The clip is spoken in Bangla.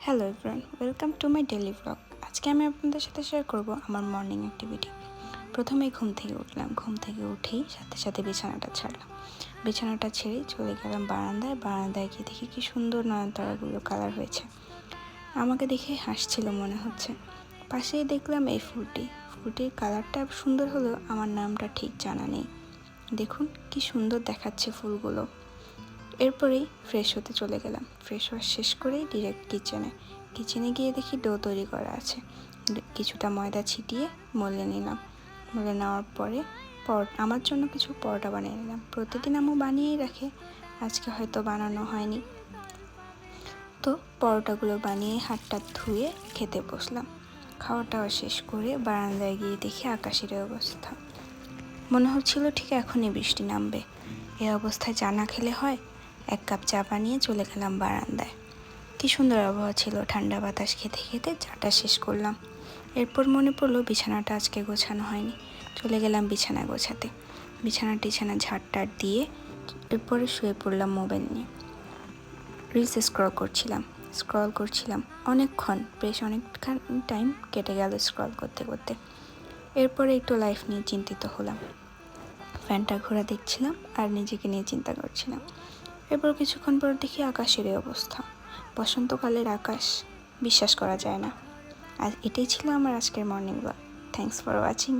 Hello everyone, welcome to my daily blog. আজকে আমি আপনাদের সাথে শেয়ার করব আমার মর্নিং অ্যাক্টিভিটি। প্রথমেই ঘুম থেকে উঠলাম। ঘুম থেকে উঠেই সাথে সাথে বিছানাটা ছাড়লাম। বিছানাটা ছেড়েই চলে গেলাম বারান্দায় গিয়ে দেখি কি সুন্দর নয়নতারাগুলো কালার হয়েছে। আমাকে দেখে হাসছিল মনে হচ্ছে। পাশেই দেখলাম এই ফুলটির কালারটা সুন্দর হলেও আমার নামটা ঠিক জানা নেই। দেখুন কি সুন্দর দেখাচ্ছে ফুলগুলো। এরপরেই ফ্রেশ হতে চলে গেলাম। ফ্রেশ হওয়া শেষ করেই ডিরেক্ট কিচেনে গিয়ে দেখি ডো তৈরি করা আছে। কিছুটা ময়দা ছিটিয়ে মলে নিলাম। মলে নেওয়ার পরে আমার জন্য কিছু পরোটা বানিয়ে নিলাম। প্রতিদিন আম্মু বানিয়েই রাখে, আজকে হয়তো বানানো হয়নি। তো পরোটাগুলো বানিয়ে হাতটা ধুয়ে খেতে বসলাম। খাওয়াটাও শেষ করে বারান্দায় গিয়ে দেখি আকাশের অবস্থা। মনে হচ্ছিল ঠিক এখনই বৃষ্টি নামবে। এই অবস্থায় চা না খেলে হয়। 1 কাপ চা বানিয়ে চলে গেলাম বারান্দায়। কি সুন্দর আবহাওয়া ছিল, ঠান্ডা বাতাস খেতে খেতে চাটা শেষ করলাম। এরপর মনে পড়লো বিছানাটা আজকে গোছানো হয়নি। চলে গেলাম বিছানা গোছাতে। বিছানা ঝাড়টার দিয়ে এরপরে শুয়ে পড়লাম মোবাইল নিয়ে। রিলস স্ক্রল করছিলাম অনেকক্ষণ, বেশ অনেকক্ষণ টাইম কেটে গেল স্ক্রল করতে করতে। এরপরে একটু লাইফ নিয়ে চিন্তিত হলাম। ফ্যানটা ঘোরা দেখছিলাম আর নিজেকে নিয়ে চিন্তা করছিলাম। এরপর কিছুক্ষণ পর দেখি আকাশের এই অবস্থা। বসন্তকালের আকাশ, বিশ্বাস করা যায় না। আর এটাই ছিল আমার আজকের morning walk. Thanks for watching.